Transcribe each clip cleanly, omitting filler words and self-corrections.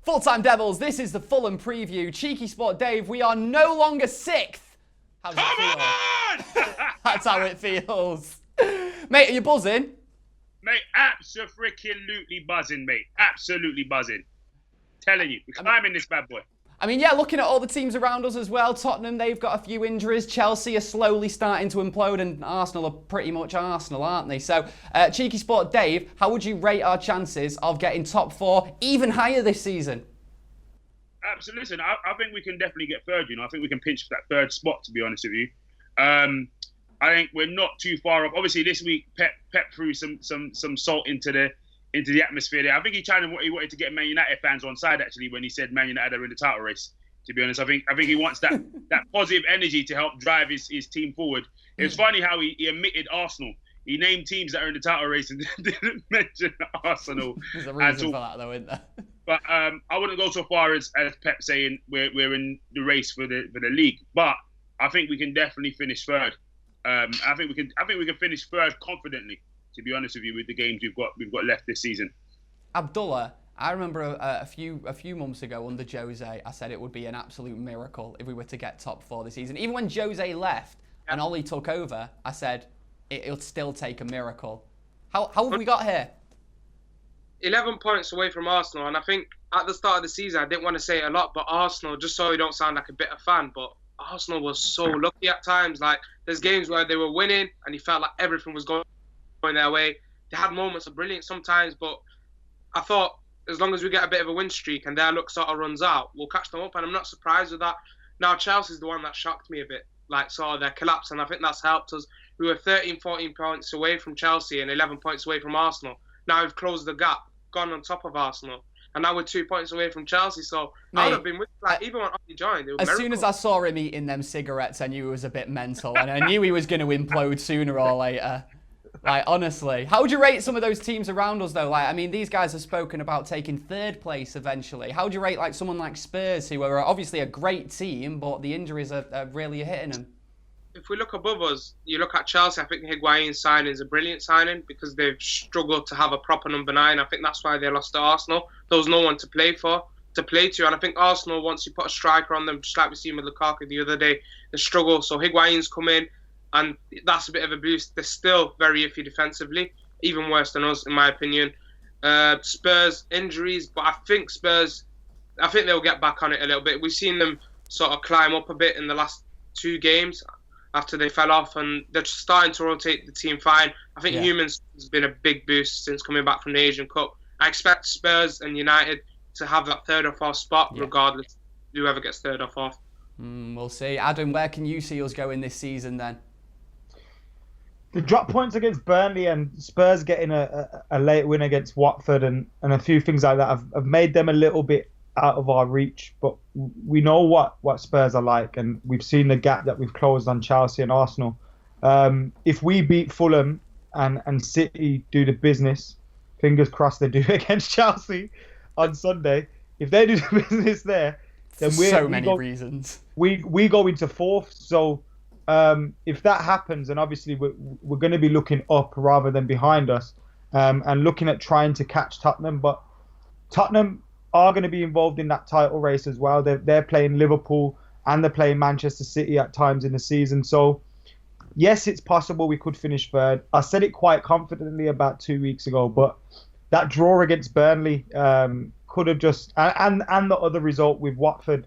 Full-time Devils, this is the Fulham preview. CheekySport Dave, we are no longer 6th. How does it feel? That's how it feels. Mate, are you buzzing? Mate, absolutely buzzing, mate. Absolutely buzzing. Telling you, we're climbing this bad boy. I mean, yeah, looking at all the teams around us as well. Tottenham, they've got a few injuries. Chelsea are slowly starting to implode, and Arsenal are pretty much Arsenal, aren't they? So, CheekySport Dave, how would you rate our chances of getting top 4 even higher this season? Absolutely. Listen, I think we can definitely get third, I think we can pinch for that third spot, to be honest with you. I think we're not too far off. Obviously, this week, Pep threw some salt into the atmosphere there. I think he wanted to get Man United fans on side, actually, when he said Man United are in the title race, to be honest. I think he wants that positive energy to help drive his team forward. It was funny how he omitted Arsenal. He named teams that are in the title race and didn't mention Arsenal. There's a reason for that, though, isn't there? But I wouldn't go so far as Pep saying we're in the race for the league. But I think we can definitely finish third. I think we can finish third confidently, to be honest with you, with the games we've got left this season. Abdullah, I remember a few months ago under Jose, I said it would be an absolute miracle if we were to get top 4 this season. Even when Jose left and Ollie took over, I said it'll still take a miracle. How have we got here? 11 points away from Arsenal, and I think at the start of the season, I didn't want to say it a lot, but Arsenal, just so you don't sound like a bitter fan, but Arsenal was so lucky at times. Like, there's games where they were winning, and you felt like everything was going their way. They had moments of brilliance sometimes, but I thought as long as we get a bit of a win streak and their luck sort of runs out, we'll catch them up, and I'm not surprised with that. Now, Chelsea's the one that shocked me a bit, like sort of their collapse, and I think that's helped us. We were 13, 14 points away from Chelsea and 11 points away from Arsenal. Now we've closed the gap, gone on top of Arsenal, and now we're 2 points away from Chelsea. So I would have been with, like, even when Ollie joined. As soon as I saw him eating them cigarettes, I knew he was a bit mental, and I knew he was going to implode sooner or later. Like, honestly, how would you rate some of those teams around us, though? Like, I mean, these guys have spoken about taking third place eventually. How would you rate, like, someone like Spurs, who are obviously a great team, but the injuries are really hitting them? If we look above us, you look at Chelsea, I think Higuain's signing is a brilliant signing because they've struggled to have a proper number 9. I think that's why they lost to Arsenal. There was no one to play to. And I think Arsenal, once you put a striker on them, just like we seen with Lukaku the other day, they struggle. So Higuain's come in, and that's a bit of a boost. They're still very iffy defensively, even worse than us, in my opinion. Spurs, injuries, but I think they'll get back on it a little bit. We've seen them sort of climb up a bit in the last 2 games after they fell off, and they're starting to rotate the team fine. I think Humans has been a big boost since coming back from the Asian Cup. I expect Spurs and United to have that 3rd or 4th spot, regardless whoever gets 3rd or 4th. We'll see. Adam, where can you see us going this season then? The drop points against Burnley and Spurs getting a late win against Watford and a few things like that have made them a little bit out of our reach, but we know what Spurs are like, and we've seen the gap that we've closed on Chelsea and Arsenal. If we beat Fulham and City do the business, fingers crossed they do against Chelsea on Sunday, if they do the business there, then reasons. We go into 4th, so if that happens, and obviously we're going to be looking up rather than behind us, and looking at trying to catch Tottenham, but Tottenham are going to be involved in that title race as well. They're playing Liverpool and they're playing Manchester City at times in the season. So, yes, it's possible we could finish 3rd. I said it quite confidently about 2 weeks ago, but that draw against Burnley could have just... And the other result with Watford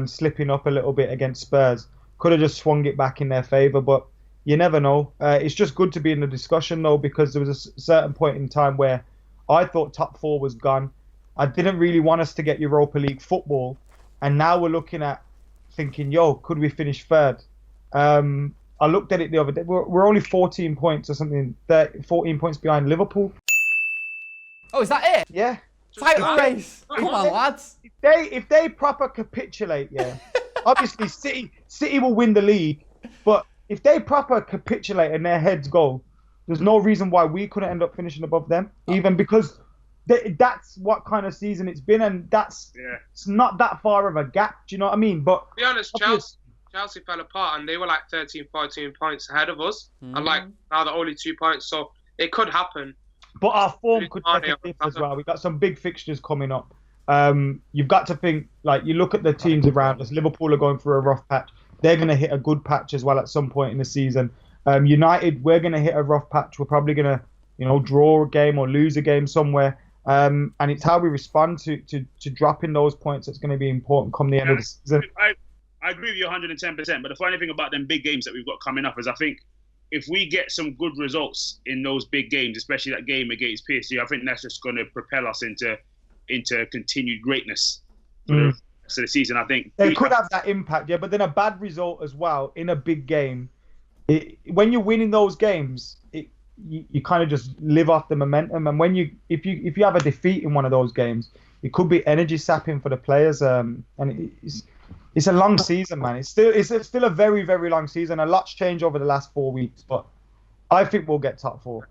slipping up a little bit against Spurs could have just swung it back in their favour, but you never know. It's just good to be in the discussion, though, because there was a certain point in time where I thought top 4 was gone. I didn't really want us to get Europa League football, and now we're looking at thinking, could we finish 3rd? I looked at it the other day. We're only 14 points or something, 14 points behind Liverpool. Oh, is that it? Yeah. Title race. Come on, lads. If they proper capitulate, obviously City will win the league, but if they proper capitulate and their heads go, there's no reason why we couldn't end up finishing above them, even because that's what kind of season it's been, and it's not that far of a gap. Do you know what I mean? But to be honest, Chelsea fell apart, and they were like 13, 14 points ahead of us, and like now they're only 2 points, so it could happen. But our form could take a dip as well. We've got some big fixtures coming up. You've got to think, like, you look at the teams around us. Liverpool are going through a rough patch. They're going to hit a good patch as well at some point in the season. United, we're going to hit a rough patch. We're probably going to, draw a game or lose a game somewhere. And it's how we respond to dropping those points that's going to be important come the end of the season. I agree with you 110%. But the funny thing about them big games that we've got coming up is I think if we get some good results in those big games, especially that game against PSG, I think that's just going to propel us into continued greatness for the rest of the season. I think they could have that impact, yeah. But then a bad result as well in a big game, when you're winning those games, you kind of just live off the momentum. And when if you have a defeat in one of those games, it could be energy sapping for the players. And it's a long season, man. It's still a very, very long season. A lot's changed over the last 4 weeks, but I think we'll get top four.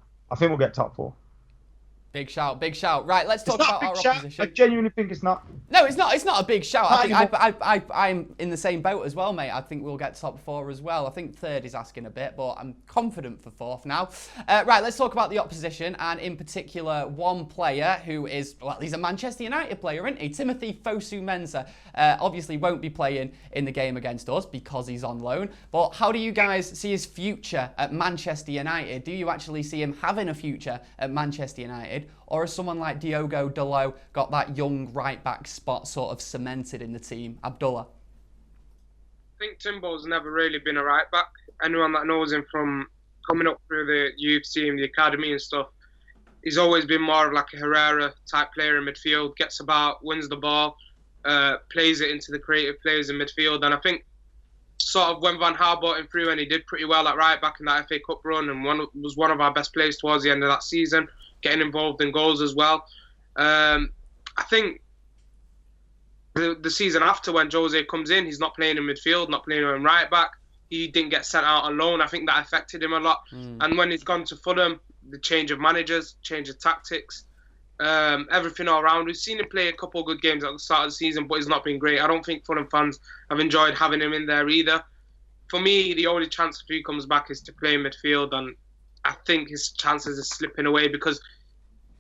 Big shout, big shout. Right, let's talk about our opposition. I genuinely think it's not. No, it's not. It's not a big shout. I'm in the same boat as well, mate. I think we'll get top four as well. I think third is asking a bit, but I'm confident for fourth now. Right, let's talk about the opposition, and in particular, one player who is, well, he's a Manchester United player, isn't he? Timothy Fosu-Mensah. Obviously won't be playing in the game against us because he's on loan. But how do you guys see his future at Manchester United? Do you actually see him having a future at Manchester United? Or has someone like Diogo Dalot got that young right-back spot sort of cemented in the team? Abdullah? I think Timbo's never really been a right-back. Anyone that knows him from coming up through the UFC and the academy and stuff, he's always been more of like a Herrera-type player in midfield, gets about, wins the ball, plays it into the creative players in midfield. And I think sort of when Van Gaal brought him through and he did pretty well at right-back in that FA Cup run and was one of our best players towards the end of that season, getting involved in goals as well. I think the season after when Jose comes in, he's not playing in midfield, not playing in right back. He didn't get sent out on loan. I think that affected him a lot. And when he's gone to Fulham, the change of managers, change of tactics, everything all around. We've seen him play a couple of good games at the start of the season, but he's not been great. I don't think Fulham fans have enjoyed having him in there either. For me, the only chance if he comes back is to play in midfield, and I think his chances are slipping away because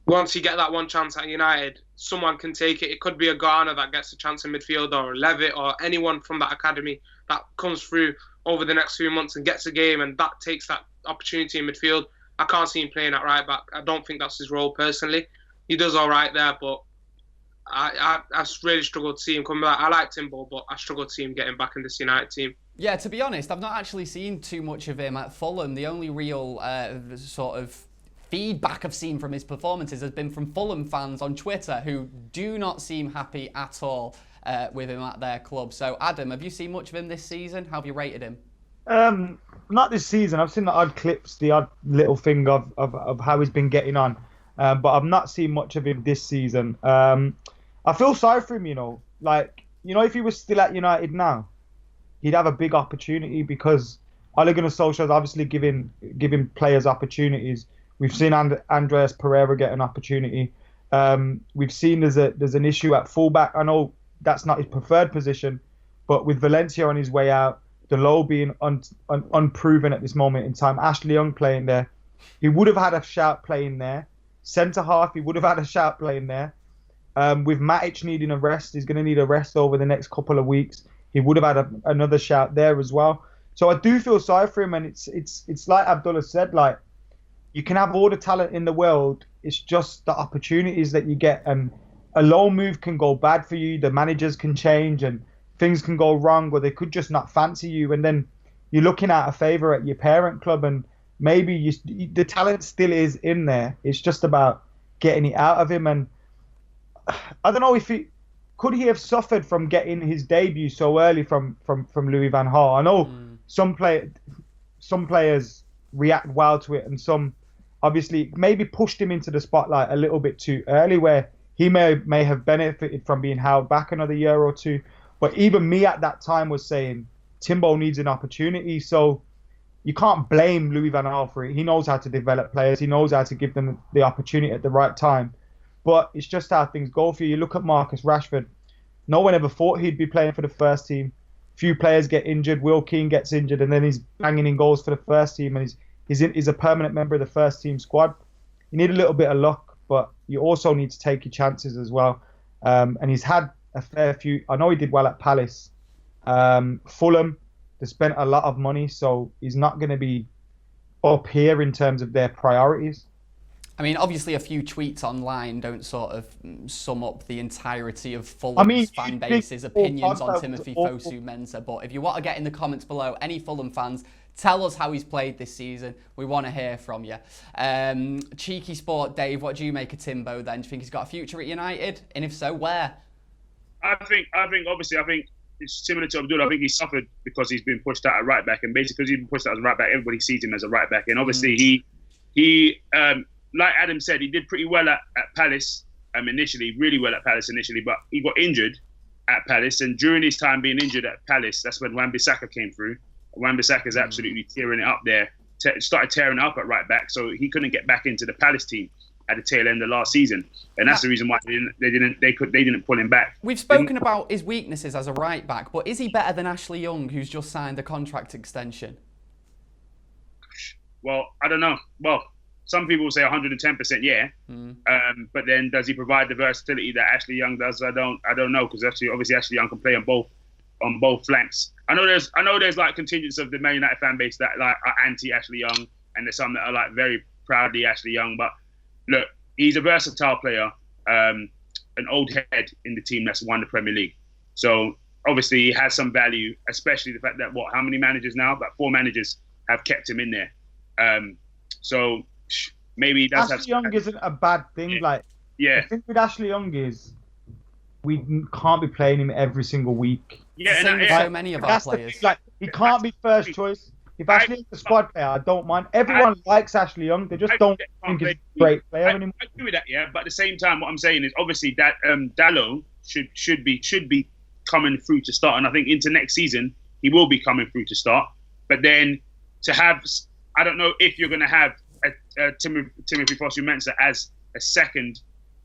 once you get that one chance at United, someone can take it. It could be a Ghana that gets a chance in midfield, or a Levitt, or anyone from that academy that comes through over the next few months and gets a game, and that takes that opportunity in midfield. I can't see him playing at right back. I don't think that's his role personally. He does all right there, but I really struggle to see him come back. I like Timbo, but I struggle to see him getting back in this United team. Yeah, to be honest, I've not actually seen too much of him at Fulham. The only real sort of feedback I've seen from his performances has been from Fulham fans on Twitter who do not seem happy at all with him at their club. So, Adam, have you seen much of him this season? How have you rated him? Not this season. I've seen the odd clips, the odd little thing of how he's been getting on. But I've not seen much of him this season. I feel sorry for him, Like, if he was still at United now, he'd have a big opportunity because Ole Gunnar Solskjaer is obviously giving players opportunities. We've seen Andreas Pereira get an opportunity. We've seen there's an issue at fullback. I know that's not his preferred position, but with Valencia on his way out, Dalot being unproven at this moment in time, Ashley Young playing there, he would have had a shout playing there. Centre half, he would have had a shout playing there. With Matic needing a rest, he's going to need a rest over the next couple of weeks. He would have had another shout there as well. So I do feel sorry for him, and it's like Abdullah said, like, you can have all the talent in the world. It's just the opportunities that you get, and a loan move can go bad for you. The managers can change, and things can go wrong, or they could just not fancy you, and then you're looking at a favour at your parent club, and maybe the talent still is in there. It's just about getting it out of him, and I don't know if could he have suffered from getting his debut so early from Louis van Gaal. I know some players react well to it, and some obviously maybe pushed him into the spotlight a little bit too early, where he may have benefited from being held back another year or two. But even me at that time was saying Timbo needs an opportunity. So you can't blame Louis van Gaal for it. He knows how to develop players. He knows how to give them the opportunity at the right time. But it's just how things go for you. You look at Marcus Rashford. No one ever thought he'd be playing for the first team. Few players get injured. Will Keane gets injured, and then he's banging in goals for the first team, and he's a permanent member of the first team squad. You need a little bit of luck, but you also need to take your chances as well. and he's had a fair few. I know he did well at Palace. Fulham, they spent a lot of money, so he's not going to be up here in terms of their priorities. I mean, obviously, a few tweets online don't sort of sum up the entirety of Fulham's fan base's opinions on Timothy Fosu-Mensah. But if you want to get in the comments below, any Fulham fans, tell us how he's played this season. We want to hear from you. CheekySport, Dave, what do you make of Timbo then? Do you think he's got a future at United? And if so, where? I think it's similar to Abdullah. I think he suffered because he's been pushed out at right back, and basically because he's been pushed out as a right back, everybody sees him as a right back. And obviously he like Adam said, he did pretty well at Palace initially, really well at Palace initially, but he got injured at Palace, and during his time being injured at Palace, that's when Wan-Bissaka came through. Wan-Bissaka's absolutely tearing it up there, started tearing it up at right back, so he couldn't get back into the Palace team at the tail end of last season, and that's the reason why they didn't pull him back. We've spoken about his weaknesses as a right back, but is he better than Ashley Young, who's just signed a contract extension? Well, I don't know. Well, some people will say 110%, yeah. But then does he provide the versatility that Ashley Young does? I don't know, because obviously Ashley Young can play on both flanks. I know there's like contingents of the Man United fan base that like are anti Ashley Young, and there's some that are like very proudly Ashley Young. But look, he's a versatile player, an old head in the team that's won the Premier League. So obviously he has some value, especially the fact that how many managers now? About 4 managers have kept him in there. So maybe he does Ashley Young isn't a bad thing. The thing with Ashley Young is we can't be playing him every single week. Yeah, and so many of our players. He can't be first choice. If Ashley Young's a squad player, I don't mind. Everyone likes Ashley Young. They just don't think he's a great player anymore. I agree with that, yeah. But at the same time, what I'm saying is obviously that Dallo should be coming through to start, and I think into next season he will be coming through to start. But then to have, I don't know if you're going to have Timothy Fosu-Mensah as a second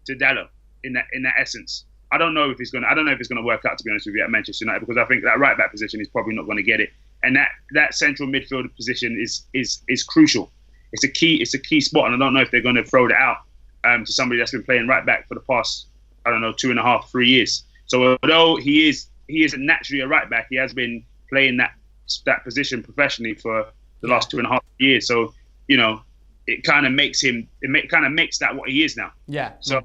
to Dallo in that essence. I don't know if it's going to work out, to be honest with you, at Manchester United, because I think that right back position is probably not going to get it, and that central midfield position is crucial. It's a key spot, and I don't know if they're going to throw that out to somebody that's been playing right back for the past 2.5, 3 years. So although he isn't naturally a right back, he has been playing that position professionally for the last 2.5 years. So it kind of makes that what he is now. Yeah. So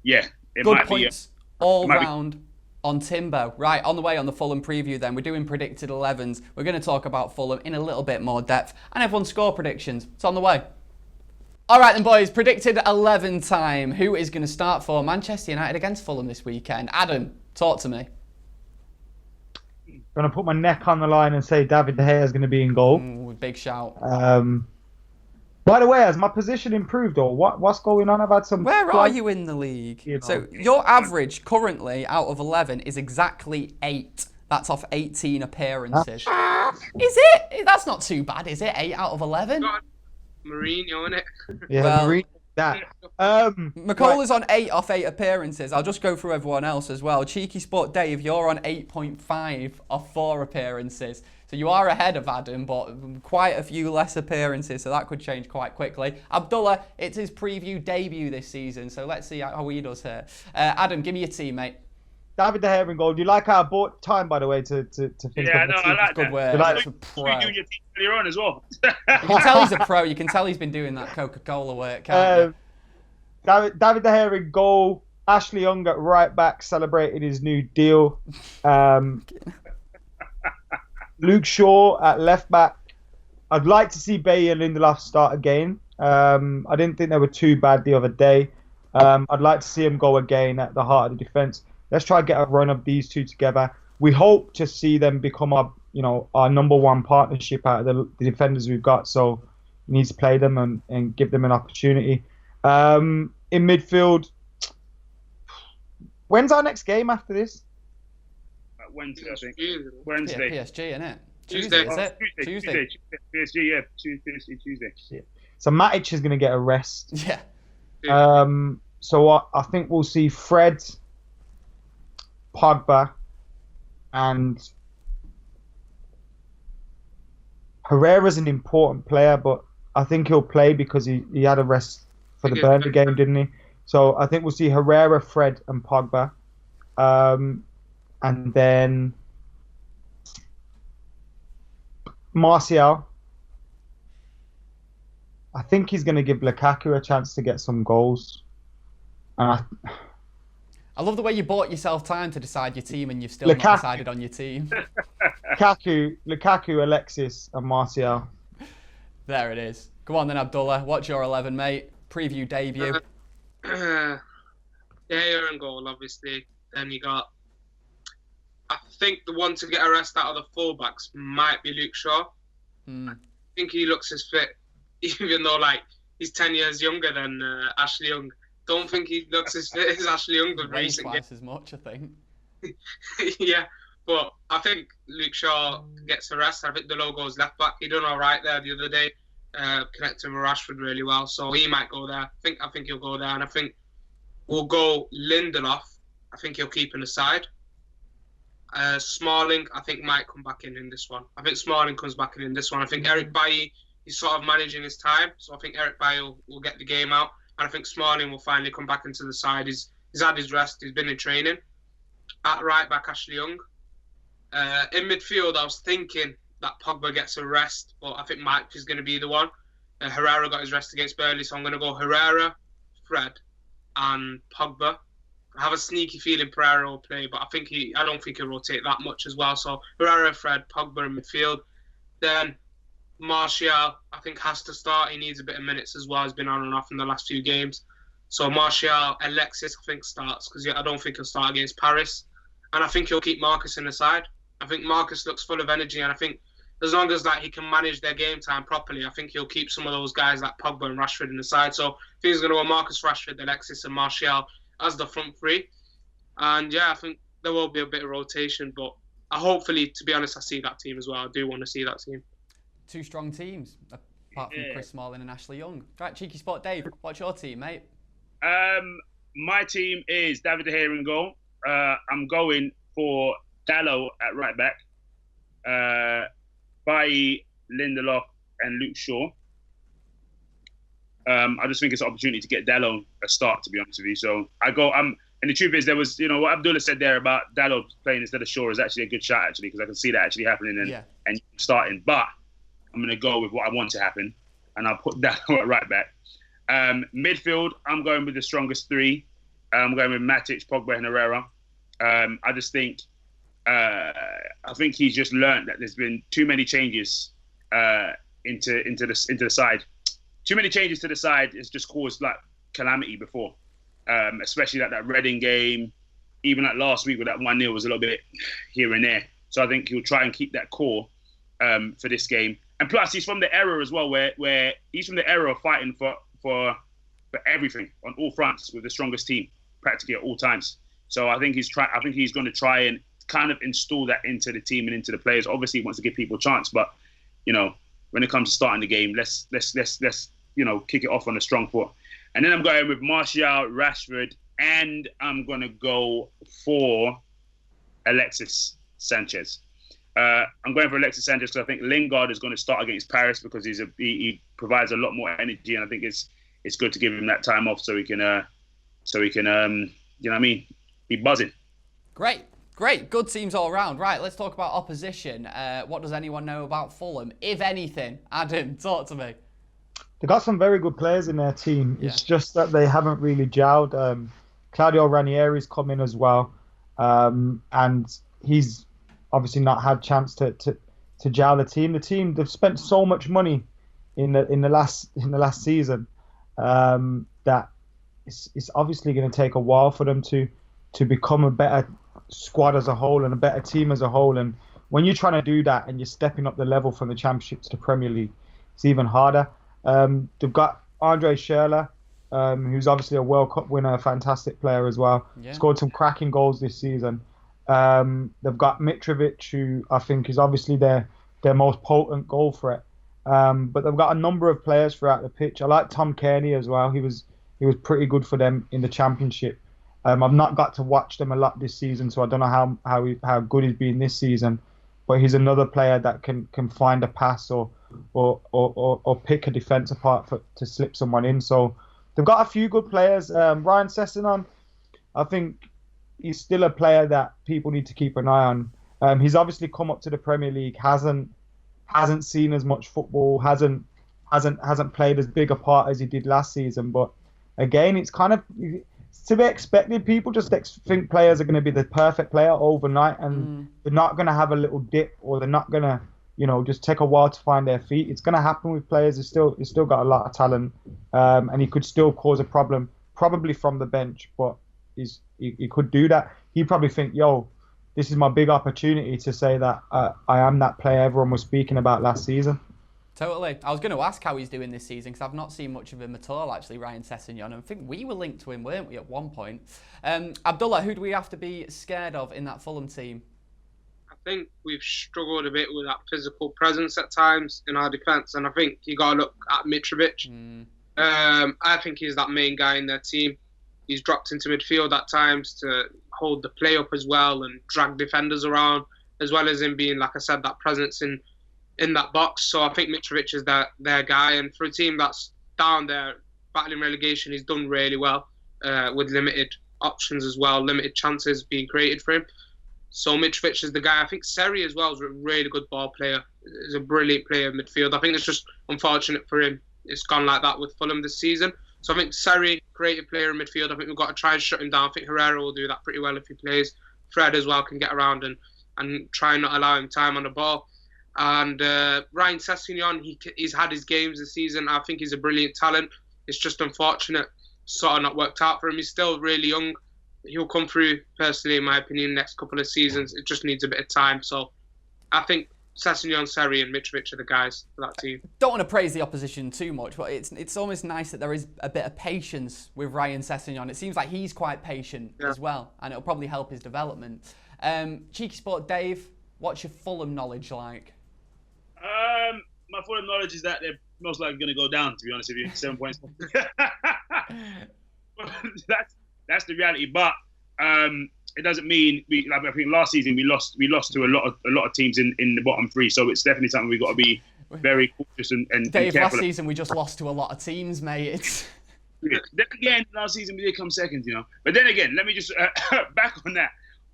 yeah. Good points all round on Timbo. Right, on the way on the Fulham preview then, we're doing predicted 11s. We're going to talk about Fulham in a little bit more depth, and everyone's score predictions. It's on the way. All right then, boys, predicted 11 time. Who is going to start for Manchester United against Fulham this weekend? Adam, talk to me. I'm going to put my neck on the line and say David De Gea is going to be in goal. Ooh, big shout. By the way, has my position improved or what's going on? I've had some... Where are you in the league? So your average currently out of 11 is exactly 8. That's off 18 appearances. Is it? That's not too bad, is it? 8 out of 11? Mourinho, innit? Yeah, well, Mourinho. That. McKola's on 8 off 8 appearances. I'll just go through everyone else as well. CheekySport Dave, you're on 8.5 off 4 appearances. So you are ahead of Adam, but quite a few less appearances, so that could change quite quickly. Abdullah, it's his preview debut this season, so let's see how he does here. Adam, give me your team, mate. David De Gea in goal. Do you like how I bought time, by the way, to think of the I like good that. Word. Like pro. You doing your team earlier on as well. You can tell he's a pro. You can tell he's been doing that Coca-Cola work, can't you? David De Gea in goal. Ashley Young at right back, celebrating his new deal. Luke Shaw at left back. I'd like to see Bailly and Lindelof start again. I didn't think they were too bad the other day. I'd like to see them go again at the heart of the defence. Let's try to get a run of these two together. We hope to see them become our number one partnership out of the defenders we've got. So we need to play them and give them an opportunity. In midfield, when's our next game after this? Wednesday, I think. Wednesday. Yeah, PSG, isn't it? Tuesday. Is it? Tuesday. PSG, yeah. Tuesday. So Matic is going to get a rest. Yeah. So I think we'll see Fred, Pogba, and Herrera's an important player, but I think he'll play because he had a rest for the Burnley game, didn't he? So I think we'll see Herrera, Fred, and Pogba. And then Martial. I think he's going to give Lukaku a chance to get some goals. And I love the way you bought yourself time to decide your team and you've still not decided on your team. Lukaku, Alexis, and Martial. There it is. Go on then, Abdullah. What's your 11, mate? Preview debut. Yeah, you're in goal, obviously. Then you got... I think the one to get a rest out of the fullbacks might be Luke Shaw. I think he looks as fit, even though he's 10 years younger than Ashley Young. Don't think he looks as fit as Ashley Young. But Weighs twice as much, I think. Yeah, but I think Luke Shaw gets a rest. I think the logo's left back. He done all right there the other day, connecting with Rashford really well. So he might go there. I think he'll go there, and I think we'll go Lindelof. I think he'll keep in the side. Smalling, I think, might come back in this one. I think Smalling comes back in this one. I think Eric Bailly, he's sort of managing his time. So I think Eric Bailly will get the game out. And I think Smalling will finally come back into the side. He's had his rest. He's been in training. At right back, Ashley Young. In midfield, I was thinking that Pogba gets a rest. But I think Mike is going to be the one. Herrera got his rest against Burnley. So I'm going to go Herrera, Fred, and Pogba. I have a sneaky feeling Pereira will play, but I don't think he'll rotate that much as well. So Pereira, Fred, Pogba in midfield. Then Martial, I think, has to start. He needs a bit of minutes as well. He's been on and off in the last few games. So Martial, Alexis, I think, starts because I don't think he'll start against Paris. And I think he'll keep Marcus in the side. I think Marcus looks full of energy, and I think as long as he can manage their game time properly, I think he'll keep some of those guys like Pogba and Rashford in the side. So I think he's going to go Marcus, Rashford, Alexis, and Martial as the front three. And yeah, I think there will be a bit of rotation, but hopefully, to be honest, I see that team as well. I do want to see that team. Two strong teams, apart from Chris Smalling and Ashley Young. Right, CheekySport Dave, what's your team, mate? My team is David De Gea in goal. I'm going for Dalot at right back. Bailly, Lindelof, and Luke Shaw. I just think it's an opportunity to get Dalot a start, to be honest with you. So and the truth is, there was, what Abdullah said there about Dalot playing instead of Shaw is actually a good shot, actually, because I can see that actually happening and starting. But I'm going to go with what I want to happen, and I'll put Dalot at right back. Midfield, I'm going with the strongest three. I'm going with Matic, Pogba, and Herrera. I just think, I think he's just learned that there's been too many changes into the side. Too many changes to the side has just caused calamity before, especially that Reading game, even last week with that 1-0 was a little bit here and there. So I think he'll try and keep that core for this game. And plus, he's from the era as well, where he's from the era of fighting for everything on all fronts with the strongest team practically at all times. So I think he's going to try and kind of install that into the team and into the players. Obviously, he wants to give people a chance, but when it comes to starting the game, let's kick it off on a strong foot. And then I'm going with Martial, Rashford, and I'm going to go for Alexis Sanchez. I'm going for Alexis Sanchez because I think Lingard is going to start against Paris because he provides a lot more energy, and I think it's good to give him that time off so he can be buzzing. Great, good teams all round. Right, let's talk about opposition. What does anyone know about Fulham, if anything? Adam, talk to me. They've got some very good players in their team. Yeah. It's just that they haven't really gelled. Claudio Ranieri's come in as well, and he's obviously not had chance to gel the team. The team, they've spent so much money in the last season that it's obviously going to take a while for them to become a better squad as a whole and a better team as a whole. And when you're trying to do that and you're stepping up the level from the Championship to the Premier League, it's even harder. They've got Andre Schürrle, who's obviously a World Cup winner, a fantastic player as well. Yeah. Scored some cracking goals this season. They've got Mitrovic, who I think is obviously their most potent goal threat. But they've got a number of players throughout the pitch. I like Tom Kearney as well. He was pretty good for them in the Championship. I've not got to watch them a lot this season, so I don't know how good he's been this season. But he's another player that can find a pass or pick a defence apart to slip someone in. So they've got a few good players. Ryan Sessegnon, I think he's still a player that people need to keep an eye on. He's obviously come up to the Premier League, hasn't seen as much football, hasn't played as big a part as he did last season. But again, it's kind of to be expected. People just think players are going to be the perfect player overnight, and they're not going to have a little dip, or they're not going to, just take a while to find their feet. It's going to happen with players. He's still got a lot of talent, and he could still cause a problem, probably from the bench. But he could do that. He probably think, this is my big opportunity to say that I am that player everyone was speaking about last season. Totally. I was going to ask how he's doing this season because I've not seen much of him at all, actually, Ryan Sessegnon. And I think we were linked to him, weren't we, at one point? Abdullah, who do we have to be scared of in that Fulham team? I think we've struggled a bit with that physical presence at times in our defence, and I think you got to look at Mitrovic. I think he's that main guy in their team. He's dropped into midfield at times to hold the play up as well and drag defenders around, as well as him being, like I said, that presence in that box. So I think Mitrovic is their guy, and for a team that's down there battling relegation, he's done really well with limited options as well, limited chances being created for him. So Mitrovic is the guy. I think Seri as well is a really good ball player. He's a brilliant player in midfield. I think it's just unfortunate for him it's gone like that with Fulham this season. So I think Seri, creative player in midfield, I think we've got to try and shut him down. I think Herrera will do that pretty well if he plays. Fred as well can get around and try and not allow him time on the ball. And Ryan Sessegnon, he's had his games this season. I think he's a brilliant talent. It's just unfortunate, sort of not worked out for him. He's still really young. He'll come through, personally, in my opinion, next couple of seasons. It just needs a bit of time. So I think Sessegnon, Seri and Mitrovic are the guys for that team. Don't want to praise the opposition too much, but it's almost nice that there is a bit of patience with Ryan Sessegnon. It seems like he's quite patient as well, and it'll probably help his development. CheekySport Dave, what's your Fulham knowledge like? My Fulham knowledge is that they're most likely going to go down, to be honest with you. 7 points. That's the reality, but it doesn't mean I think last season we lost to a lot of teams in the bottom three, so it's definitely something we've got to be very cautious and Dave, careful. last season we just lost to a lot of teams, mate. Then again, last season we did come second, But then again, let me just back on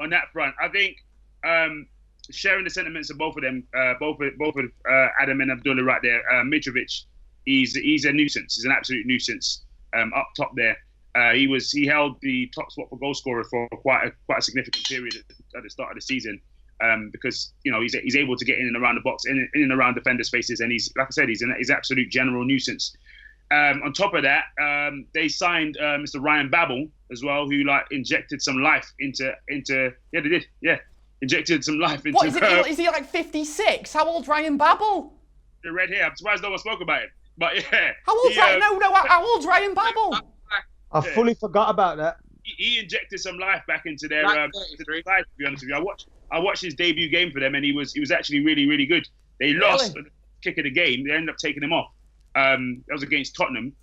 that front. I think sharing the sentiments of both of them, both of Adam and Abdullah right there. Mitrovic, he's a nuisance. He's an absolute nuisance up top there. He held the top spot for goal scorer for quite a significant period at the start of the season, because he's able to get in and around the box, in and around defender spaces, and he's, like I said, he's an absolute general nuisance. On top of that, they signed Mr. Ryan Babel as well, who injected some life into they did injected some life into. What is he like 56? How old's Ryan Babel? The red hair. I'm surprised no one spoke about him, but yeah. How old's how old's Ryan Babel? I fully forgot about that. He injected some life back into their side, to be honest with you. I watched his debut game for them, and he was actually really, really good. They lost the kick of the game. They ended up taking him off. That was against Tottenham.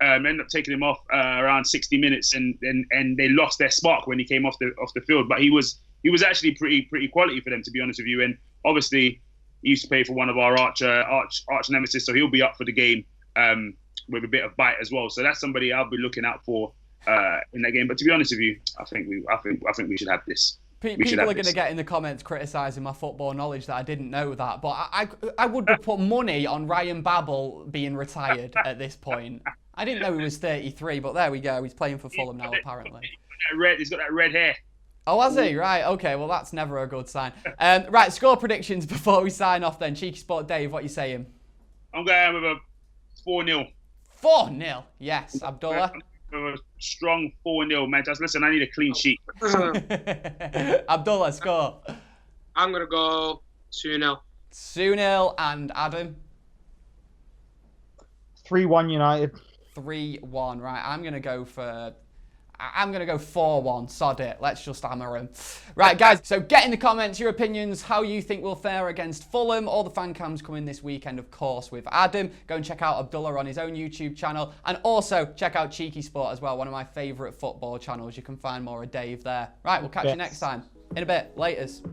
They ended up taking him off around 60 minutes, and they lost their spark when he came off the field. But he was actually pretty quality for them, to be honest with you. And obviously, he used to play for one of our arch nemesis, so he'll be up for the game. With a bit of bite as well, so that's somebody I'll be looking out for in that game. But to be honest with you, I think we should have this. People are going to get in the comments criticising my football knowledge that I didn't know that, but I would put money on Ryan Babel being retired at this point. I didn't know he was 33, but there we go. He's playing for Fulham now, apparently. He's got that red hair. Oh, has he? Right, okay, well, that's never a good sign. Right, score predictions before we sign off then. CheekySport Dave, what are you saying? I'm going with a 4-0. 4-0, yes. Abdullah? A strong 4-0, man. Just listen, I need a clean sheet. Abdullah, score. I'm going to go 2-0. 2-0, and Adam? 3-1 United. 3-1, right. I'm going to go 4-1. Sod it. Let's just hammer him. Right, guys, so get in the comments your opinions, how you think we'll fare against Fulham. All the fan cams coming this weekend, of course, with Adam. Go and check out Abdullah on his own YouTube channel. And also check out CheekySport as well, one of my favourite football channels. You can find more of Dave there. Right, we'll catch you next time. In a bit. Laters.